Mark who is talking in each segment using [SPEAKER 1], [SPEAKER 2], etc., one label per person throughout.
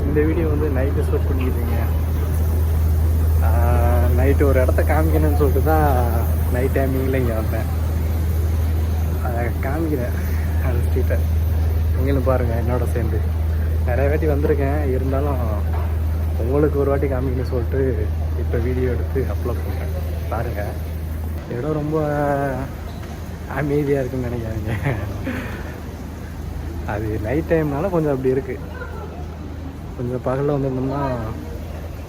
[SPEAKER 1] இந்த வீடியோ வந்து night shoot பண்ணிக்கிட்டீங்க. நைட்டு ஒரு இடத்த காமிக்கணும்னு சொல்லிட்டு தான் நைட் டைமிங்கில் இங்கே வந்தேன். அதை காமிக்கிறேன் அந்த ஸ்ட்ரீட்டை. நீங்களும் பாருங்கள் என்னோட சேர்ந்து. நிறைய வாட்டி வந்திருக்கேன், இருந்தாலும் உங்களுக்கு ஒரு வாட்டி காமிக்கணும்னு சொல்லிட்டு இப்போ வீடியோ எடுத்து அப்லோட் பண்ணுறேன். பாருங்கள், இடம் ரொம்ப அமைதியாக இருக்குன்னு நினைக்காதீங்க. அது நைட் டைம்னால கொஞ்சம் அப்படி இருக்குது. கொஞ்சம் பகலில் வந்துருந்தோம்னா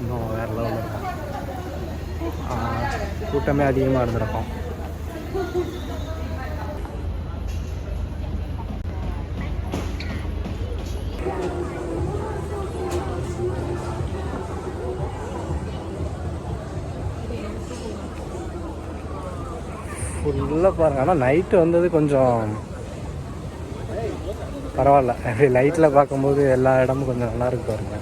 [SPEAKER 1] இன்னும் வேறு லெவலில் இருக்கும். கூட்டமே அதிகமாக இருந்திருக்கும். ஃபுல்லாக பாருங்கள். ஆனால் நைட்டு வந்தது கொஞ்சம் பரவாயில்ல. லைட்டில் பார்க்கும்போது எல்லா இடமும் கொஞ்சம் நல்லா இருக்கு பாருங்க.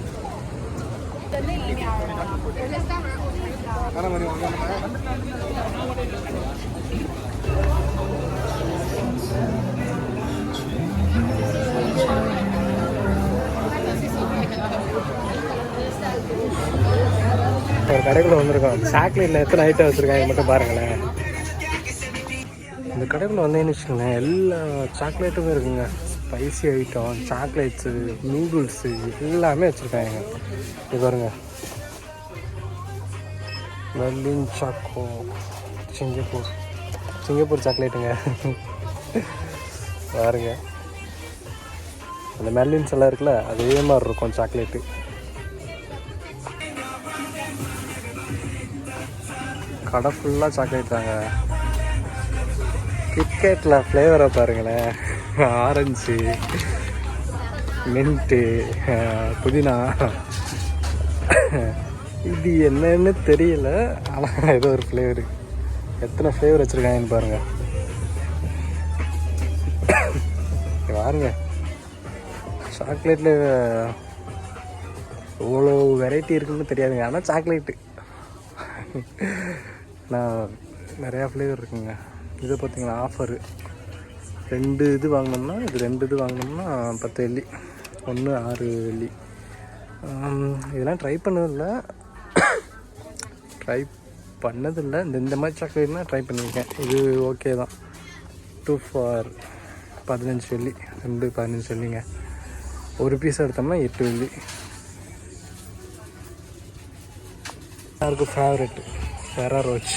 [SPEAKER 1] ஒரு கடைக்குள்ள வந்திருக்கோம். சாக்லேட்டில் எத்தனை ஐட்டம் வச்சுருக்காங்க மட்டும் பாருங்களேன். இந்த கடைக்குள்ள வந்தேன்னு வச்சுக்கோங்களேன், எல்லா சாக்லேட்டுமே இருக்குங்க. ஸ்பைசி ஐட்டம், சாக்லேட்ஸு, நூடுல்ஸு எல்லாமே வச்சுருக்காங்க. இது பாருங்க, மெர்லின் சாக்கோ, சிங்கப்பூர் சாக்லேட்டுங்க. பாருங்க, அந்த மெர்லின்ஸ் எல்லாம் இருக்குல்ல, அதே மாதிரி இருக்கும் சாக்லேட்டு. கடை ஃபுல்லாக சாக்லேட் தாங்க. கிட்கேட்டில் ஃப்ளேவரை பாருங்களேன், ஆரஞ்சு, மின்ட்டு, புதினா. இது என்னன்னு தெரியல, ஆனால் ஏதோ ஒரு ஃப்ளேவரு. எத்தனை ஃப்ளேவர் வச்சுருக்காங்கன்னு பாருங்கள். பாருங்க, சாக்லேட்டில் இவ்வளோ வெரைட்டி இருக்குன்னு தெரியாதுங்க. ஆனால் சாக்லேட்டு நான் நிறையா ஃப்ளேவர் இருக்குங்க. இதை பார்த்தீங்களா, ஆஃபரு 2 இது வாங்கினோம்னா, இது 2 இது வாங்கினோம்னா 10 வெள்ளி, 1 6 வெள்ளி. இதெல்லாம் ட்ரை பண்ணதில்லை, இந்த மாதிரி சாக்லேட்னா ட்ரை பண்ணியிருக்கேன். இது ஓகே தான். 2 for 15 வெள்ளி, 2 15 வெள்ளிங்க. ஒரு பீஸ் எடுத்தோம்னா 8 வெள்ளி. எல்லாருக்கும் ஃபேவரெட்டு ஃபெராரோ ரோச்.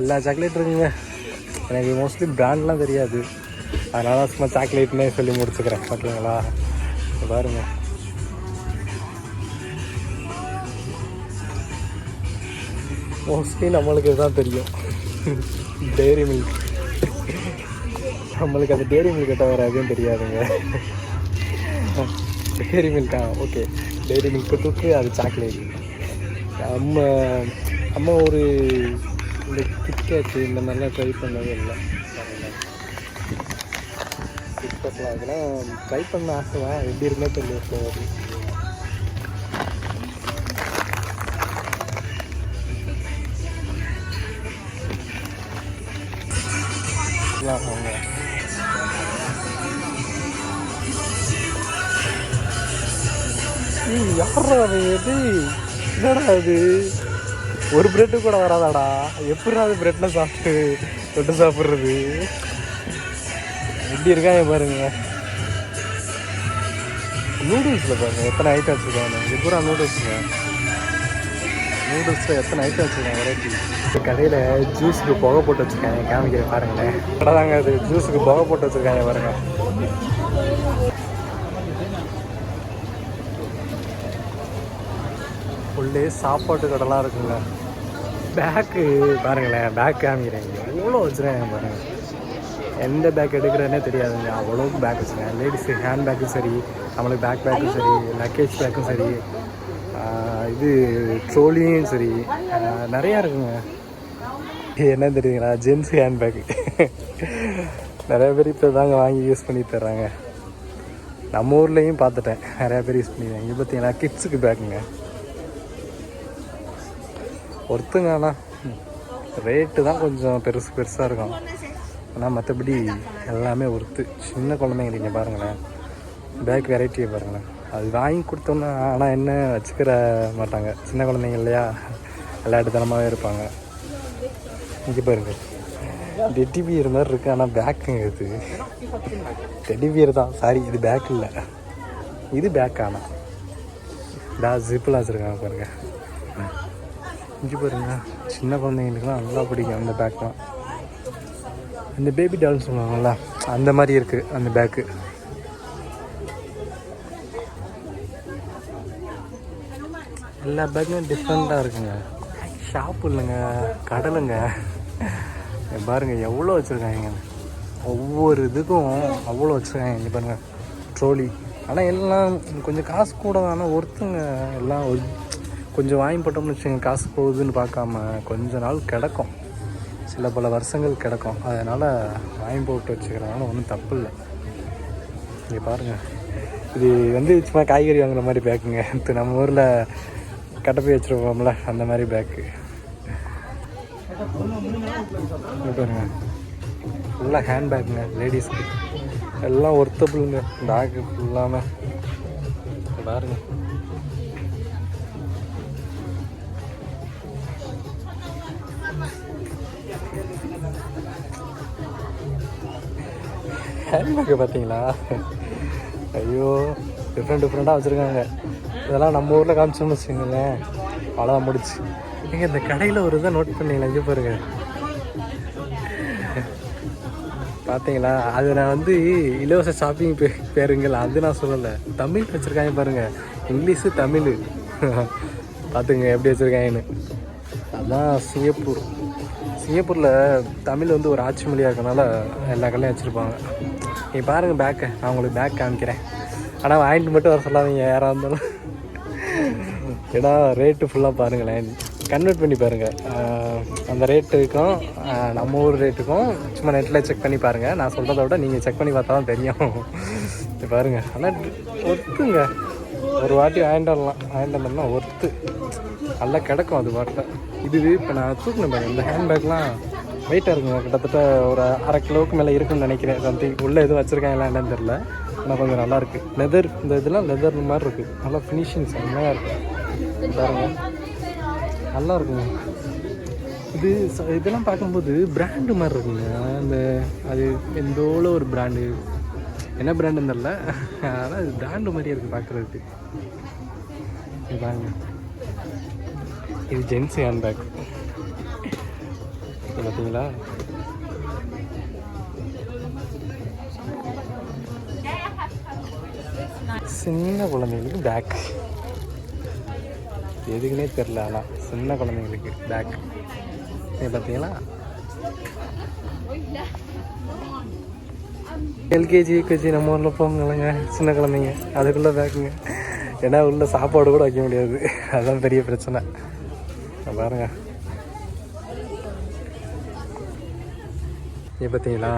[SPEAKER 1] எல்லா சாக்லேட் இருக்குங்க. எனக்கு மோஸ்ட்லி பிராண்ட்லாம் தெரியாது, அதனால சும்மா சாக்லேட்னே சொல்லி முடிச்சுக்கிறேன். ஓகேங்களா, பாருங்க. மோஸ்ட்லி நம்மளுக்கு இதுதான் தெரியும், டெய்ரி மில்க். நம்மளுக்கு அந்த டெய்ரி மில்க் தவிர எதுவும் தெரியாதுங்க. Dairy Milkha, okay, dairy milk தூக்கு, அது சாக்லேட். அம்மா ஒரு இந்த கிட்கேட்டு இந்த மாதிரிலாம் ட்ரை பண்ணவே இல்லை. கிட்கேட்லாம் இதெல்லாம் ட்ரை பண்ண ஆசை தான், எப்படி இருக்குன்னே தெரியல. ஃப்ளேவர் அவங்க யாரா எது, என்னடா அது, ஒரு பிரெட்டு கூட வராதாடா, எப்படிடா அது பிரெட்டில் சாப்பிட்டு தொட்டு சாப்பிட்றது? எப்படி இருக்காங்க பாருங்க. நூடுல்ஸில் பாருங்கள் எத்தனை ஐட்டம் வச்சுருக்காங்க. இது பூரா நூடுல்ஸுங்க. நூடுல்ஸில் எத்தனை ஐட்டம் வச்சுருக்காங்க வெரைட்டி. இப்போ கடையில் ஜூஸுக்கு புகை போட்டு வச்சுருக்காங்க, காமிக்கிறேன் பாருங்களேன். கடை தாங்க அது, ஜூஸுக்கு புகை போட்டு வச்சுருக்காங்க பாருங்கள். ஃபுல்லே சாப்பாட்டு கடைலாம் இருக்குங்க. பேக்கு பாருங்களேன், பேக் காமிக்கிறேன். எவ்வளோ வச்சுருக்காங்க பாருங்கள். எந்த பேக் எடுக்கிறதுனே தெரியாதுங்க, அவ்வளோக்கு பேக் வச்சுருக்கேன். லேடிஸு ஹேண்ட் பேக்கும் சரி, நம்மளுக்கு பேக்கும் சரி, லக்கேஜ் பேக்கும் சரி, இது ட்ரோலியும் சரி, நிறையா இருக்குங்க. என்ன தெரியுங்களா, ஜென்ஸு ஹேண்ட் பேக்கு. நிறையா பேர் இப்போ தாங்க வாங்கி யூஸ் பண்ணி தர்றாங்க. நம்ம ஊர்லேயும் பார்த்துட்டேன், நிறையா பேர் யூஸ் பண்ணிடுறாங்க. இது பார்த்தீங்கன்னா கிட்ஸுக்கு பேக்குங்க. ஒருத்தங்க, ஆனால் ரேட்டு தான் கொஞ்சம் பெருசாக இருக்கும். ஆனால் மற்றபடி எல்லாமே ஒர்த்து. சின்ன குழந்தைங்க நீங்கள் பாருங்களேன், பேக் வெரைட்டியை பாருங்களேன். அது வாங்கி கொடுத்தோன்னா ஆனால் என்ன வச்சுக்கிற மாட்டாங்க, சின்ன குழந்தைங்க இல்லையா, விளையாட்டுத்தனமாகவே இருப்பாங்க. இங்கே பாருங்க, டெட்டி பியர் மாதிரி இருக்குது, ஆனால் பேக்குங்க இது. டெட்டி பியர் தான், சாரி இது பேக் இல்லை, இது பேக். ஆனால் ஜிப்பெலாம் வச்சுருக்காங்க பாருங்கள். இங்கே பாருங்க, சின்ன குழந்தைங்களுக்குலாம் நல்லா பிடிக்கும் அந்த பேக்லாம். இந்த பேபி டால்னு சொல்லுவாங்கள்ல, அந்த மாதிரி இருக்குது அந்த பேக்கு. எல்லா பேக்குமே டிஃப்ரெண்ட்டாக இருக்குங்க. ஷாப்பு இல்லைங்க, கடலுங்க. பாருங்கள் எவ்வளோ வச்சுருக்காங்க, ஒவ்வொரு இதுக்கும் அவ்வளோ வச்சுருக்காங்க. இங்கே பாருங்கள் ட்ரோலி, ஆனால் எல்லாம் கொஞ்சம் காசு கூட தான், ஆனால் ஒருத்தங்க எல்லாம் கொஞ்சம் வாங்கி போட்டோம்னு வச்சுங்க, காசு போகுதுன்னு பார்க்காம கொஞ்ச நாள் கிடக்கும், சில பல வருஷங்கள் கிடக்கும். அதனால் வாங்கி போட்டு வச்சுக்கிறாங்க, ஒன்றும் தப்பு இல்லை. இங்கே பாருங்கள், இது வந்து சும்மா காய்கறி வாங்குற மாதிரி பேக்குங்க. இப்போ நம்ம ஊரில் கட்டப்பை வச்சுருப்போம்ல, அந்த மாதிரி பேக்கு. பாருங்க ஃபுல்லாக ஹேண்ட் பேக்குங்க, லேடிஸ்க்கு எல்லாம் ஒர்த்தபிளுங்க. பேக்கு ஃபுல்லாமல் பாருங்க. ஹேண்ட்பேக்கை பார்த்தீங்களா? ஐயோ, டிஃப்ரெண்ட்டாக வச்சுருக்காங்க. இதெல்லாம் நம்ம ஊரில் காமிச்சோம்னு வச்சுக்கோங்களேன், அவ்வளோதான் முடிச்சு. நீங்கள் இந்த கடையில் ஒரு இதை நோட் பண்ணீங்களா? இங்கே பாருங்க, பார்த்தீங்களா? அது நான் வந்து இலவச ஷாப்பிங் பேருங்கள் அது நான் சொல்லலை, தமிழ் வச்சுருக்காங்க பாருங்கள், இங்கிலீஷு தமிழ். பார்த்துங்க எப்படி வச்சுருக்காங்கன்னு. அதுதான் சிங்கப்பூரில் தமிழ் வந்து ஒரு ஆட்சி மொழியாக இருக்கனால எல்லா கடையிலையும் வச்சுருப்பாங்க. நீ பாருங்கள் பேக்கை, நான் உங்களுக்கு பேக் காமிக்கிறேன். ஆனால் வாங்கிட்டு மட்டும் வர சொல்லாதீங்க யாராக இருந்தாலும், ஏன்னா ரேட்டு ஃபுல்லாக பாருங்களேன், கன்வெர்ட் பண்ணி பாருங்கள். அந்த ரேட்டுக்கும் நம்ம ஊர் ரேட்டுக்கும் சும்மா நெட்டில் செக் பண்ணி பாருங்கள். நான் சொல்கிறத விட நீங்கள் செக் பண்ணி பார்த்தா தான் தெரியும். பாருங்கள், ஆனால் ஒர்த்துங்க, ஒரு வாட்டி வாங்கிட்டு வந்தோம்னா ஒர்த்து நல்லா கிடக்கும் அது பாட்டில். இது இப்போ நான் தூக்கணும் பாருங்கள், இந்த ஹேண்ட்பேக்லாம் வெயிட்டாக இருக்குங்க, கிட்டத்தட்ட ஒரு 1/2 கிலோவுக்கு மேலே இருக்குன்னு நினைக்கிறேன். சம்திங் உள்ளே எதுவும் வச்சுருக்காங்களா என்னன்னு தெரில, ஆனால் கொஞ்சம் நல்லாயிருக்கு. லெதர், இந்த இதெல்லாம் லெதர் மாதிரி இருக்குது, நல்லா ஃபினிஷிங் செம்மையாக இருக்குது பாருங்கள், நல்லா இருக்குங்க. இதெல்லாம் பார்க்கும்போது பிராண்டு மாதிரி இருக்குங்க. அந்த அது எந்தோட ஒரு பிராண்டு, என்ன பிராண்டுன்னு தெரில, ஆனால் இது பிராண்டு மாதிரியே இருக்குது பார்க்குறதுக்கு. பாருங்க, இது ஜென்ஸ் ஹேண்ட்பேக் பார்த்தீங்களா? சின்ன குழந்தைங்களுக்கு பேக் எதுக்குன்னே தெரில, ஆனால் சின்ன குழந்தைங்களுக்கு பேக் பார்த்தீங்களா? எல்கேஜி யூகேஜி நம்ம ஊரில் போங்கலைங்க, சின்ன குழந்தைங்க அதுக்குள்ளே பேக்குங்க. ஏன்னா உள்ள சாப்பாடு கூட வைக்க முடியாது, அதுதான் பெரிய பிரச்சனை. பாருங்க, பார்த்தீங்களா?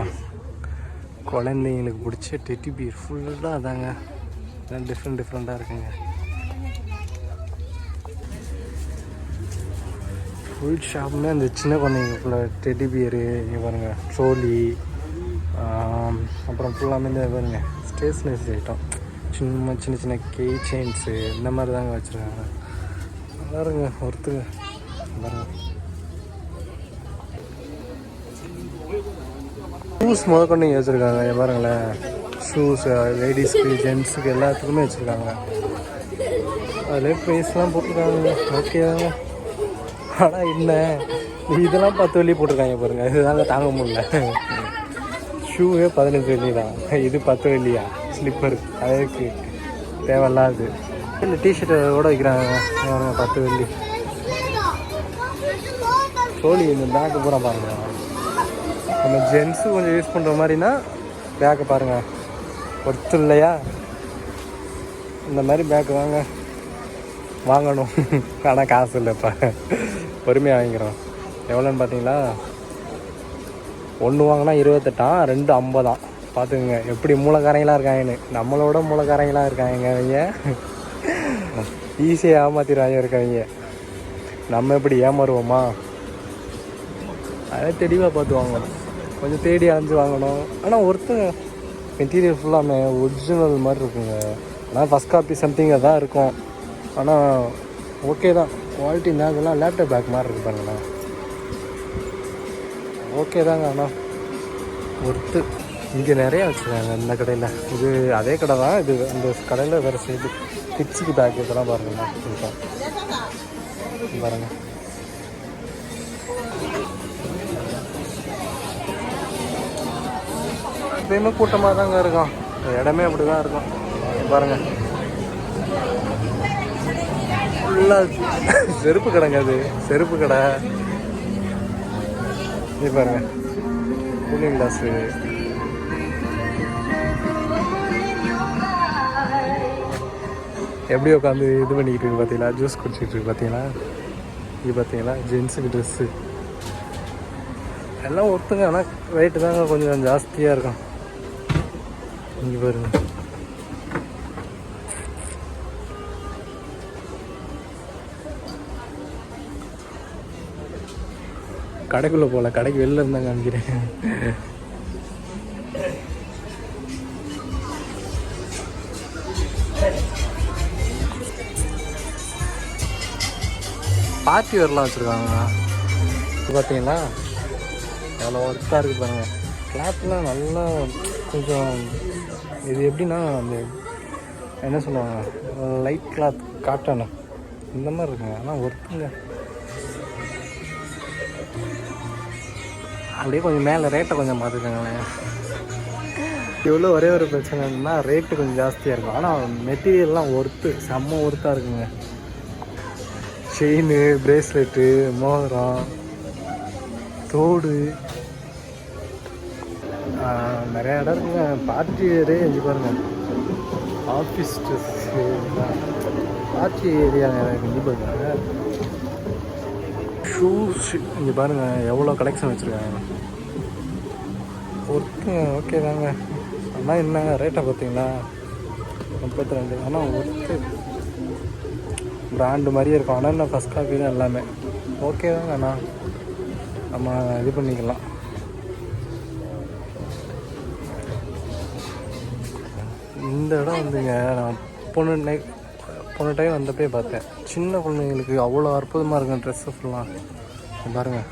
[SPEAKER 1] குழந்தைங்களுக்கு பிடிச்ச டெட்டி பியர் ஃபுல்லாக அதாங்க, டிஃப்ரெண்ட்டாக இருக்குங்க. ஃபுல் ஷாப்புமே அந்த சின்ன குழந்தைங்களுக்குள்ள டெட்டி பியரு, இங்கே பாருங்கள் ட்ரோலி, அப்புறம் ஃபுல்லாமே இந்த பாருங்க ஸ்டேஷ்னரி ஐட்டம், சின்ன சின்ன கே செயின்ஸு இந்த மாதிரி தாங்க வச்சுருக்காங்க. பாருங்க ஒருத்துங்க பாருங்க. ஷூஸ் முதற்கொண்டு இங்கே வச்சுருக்காங்க, பாருங்களேன். ஷூஸு லேடிஸ்க்கு ஜென்ஸுக்கு எல்லாத்துக்குமே வச்சுருக்காங்க. அதில் ப்ரைஸ்லாம் போட்டிருக்காங்க, ஓகேதாங்க. ஆனால் என்ன இதெல்லாம் 10 வெள்ளி போட்டிருக்காங்க பாருங்கள், இதுதாங்க தாங்க முடியல. ஷூவே 15 வெள்ளி தான், இது 10 வெள்ளியா? ஸ்லிப்பர் அதுக்கு தேவையில்லாது. இல்லை டிஷர்ட்டோட வைக்கிறாங்க 10 வெள்ளி. சோழி இந்த பேக்கு பூரா பாருங்கள், நம்ம ஜென்ஸு கொஞ்சம் யூஸ் பண்ணுற மாதிரினா பேக்கை பாருங்கள், ஒர்த்து இல்லையா? இந்த மாதிரி பேக்கு வாங்கணும். ஆனால் காசு இல்லைப்பா, பொறுமையாக வாங்கிக்கிறோம். எவ்வளோன்னு பார்த்தீங்களா? 1 வாங்கினா 28, 2 50. பார்த்துக்குங்க எப்படி மூளைக்காரங்களாக இருக்காங்கன்னு. நம்மளோட மூளைக்காரங்களாக இருக்காங்க அவங்க, ஈஸியாக ஏமாத்திடுவாங்க இருக்கவங்க. நம்ம எப்படி ஏமாறுவோமா? அதை தெளிவாக பார்த்து வாங்கணும், கொஞ்சம் தேடி அலைஞ்சு வாங்கணும். ஆனால் ஒருத்தங்க மெட்டீரியல் ஃபுல்லாமே ஒரிஜினல் மாதிரி இருக்குங்க, ஆனால் ஃபஸ்ட் காப்பி சம்திங் அதான் இருக்கும். ஆனால் ஓகே தான் குவாலிட்டி. இதெல்லாம் லேப்டாப் பேக் மாதிரி இருக்கு பாருங்களேன். ஓகே தாங்க. ஆனால் ஒர்த்து. இங்கே நிறையா வச்சுருக்காங்க இந்த கடையில். இது அதே கடை தான். இது இந்த கடையில் வேறு சைடு கிட்ஸுக்கு பேக் இதெல்லாம் பாருங்கண்ணா இருக்கும் பாருங்கள். எப்பயுமே கூட்டமாக தாங்க இருக்கும். இடமே அப்படி தான் இருக்கும் பாருங்கள். ஃபுல்லாக செருப்பு கடைங்க. அது செருப்பு கடை. இது பாருங்கள் கூலிங் கிளாஸு. எப்படி உட்காந்து இது பண்ணிக்கிட்டு இருக்கு பார்த்தீங்களா, ஜூஸ் குடிச்சிக்கிட்டு இருக்கு பார்த்தீங்களா. இது பார்த்தீங்களா ஜென்ஸுக்கு ட்ரெஸ்ஸு எல்லாம் ஒத்துங்க. ஆனால் ரேட்டு தாங்க கொஞ்சம் ஜாஸ்தியாக இருக்கும். இங்கே பாருங்க. கடைக்குள்ளே போகல, கடைக்கு வெளில இருந்தாங்க காமிக்கிறேன். பார்ட்டி வேர்லாம் வச்சுருக்காங்க. இது பார்த்தீங்களா எவ்வளோ ஒர்த்தாக இருக்குது பாருங்கள். கிளாத்லாம் நல்லா கொஞ்சம் இது எப்படின்னா அந்த என்ன சொல்லுவாங்க லைட் கிளாத் காட்டன் இந்த மாதிரி இருக்குங்க. ஆனால் ஒர்த்துங்க. அப்படியே கொஞ்சம் மேலே ரேட்டை கொஞ்சம் பார்த்துக்கோங்களேன். இவ்வளோ ஒரே ஒரு பிரச்சனைன்னா ரேட்டு கொஞ்சம் ஜாஸ்தியாக இருக்கும். ஆனால் மெட்டீரியல்லாம் ஒர்த்து, செம்ம ஒர்த்தாக இருக்குங்க. செயின், பிரேஸ்லெட்டு, மோதிரம், தோடு நிறையா இடம் இருக்குங்க. பார்ட்டி ஏரியா இங்கே பாருங்கள். ஆஃபீஸ் ட்ரெஸ்ஸு பார்ட்டி ஏரியா இங்கே பாருங்கள். ஷூஸ் இங்கே பாருங்கள் எவ்வளோ கலெக்ஷன் வச்சுருக்காங்க. ஒர்த்து ஓகே தாங்க. ஆனால் என்னங்க ரேட்டை பார்த்தீங்களா 32. ஆனால் ஒர்த்து பிராண்டு மாதிரியே இருக்கும். ஆனால் என்ன ஃபஸ்ட் காப்பி தான் எல்லாமே. ஓகே தாங்க. அண்ணா நம்ம இது பண்ணிக்கலாம். இந்த இடம் வந்துங்க நான் போன டைம் வந்தப்பே பார்த்தேன். சின்ன குழந்தைங்களுக்கு அவ்வளோ அற்புதமாக இருக்கும் ட்ரெஸ்ஸு ஃபுல்லாக பாருங்கள்.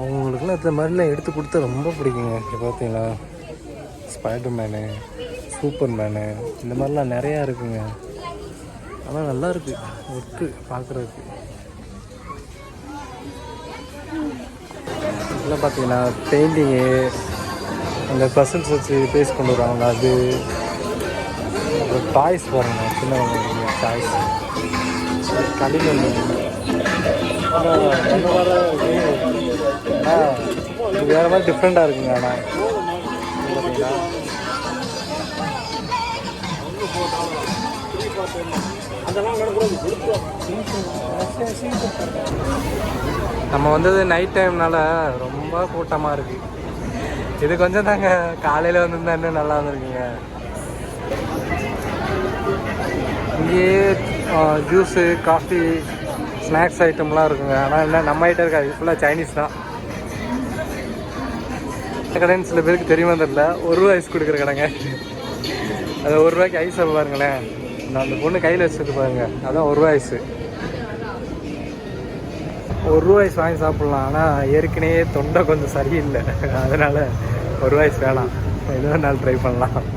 [SPEAKER 1] அவங்களுக்குலாம் இந்த மாதிரிலாம் எடுத்து கொடுத்தா ரொம்ப பிடிக்குங்க. இப்போ பார்த்தீங்களா ஸ்பைடர் மேனு, சூப்பர் மேனு இந்த மாதிரிலாம் நிறையா இருக்குங்க. ஆனால் நல்லா இருக்குது ஒர்க்கு பார்க்குறதுக்கு. இதெல்லாம் பார்த்தீங்கன்னா பெயிண்டிங்கு, அந்த பசில்ஸ் வச்சு பேஸ் கொண்டு வருவாங்க. அது அப்புறம் டாய்ஸ் பாருங்கள். சின்ன குழந்தைங்க டாய்ஸ் களிமண் இது வேறு மாதிரி டிஃப்ரெண்ட்டாக இருக்குங்க. ஆனால் பார்த்தீங்கன்னா நம்ம வந்தது நைட் டைம்னால ரொம்ப கூட்டமாக இருக்குது. இது கொஞ்சம் தாங்க. காலையில் வந்துருந்தா இன்னும் நல்லா வந்துருக்குங்க. இங்கேயே ஜூஸு, காஃபி, ஸ்நாக்ஸ் ஐட்டம்லாம் இருக்குங்க. ஆனால் என்ன நம்ம ஐட்டம் இருக்காது, ஃபுல்லாக சைனீஸ் தான். கடைன்னு சில பேருக்கு தெரியுமா தெரியல. 1 ரூபா ஐஸ் கொடுக்குற கடைங்க. அது 1 ரூபாய்க்கு ஐஸ் பாருங்களேன். நான் அந்த பொண்ணு கையில் வச்சுட்டு பாருங்க. அதான் 1 ரூபா ஐஸு. 1 ரூபா ஐஸ் வாங்கி சாப்பிட்லாம். ஆனால் ஏற்கனவே தொண்டை கொஞ்சம் சரியில்லை, அதனால் 1 ரூபா ஐஸ் வேணாம். இன்னொரு நாள் ட்ரை பண்ணலாம்.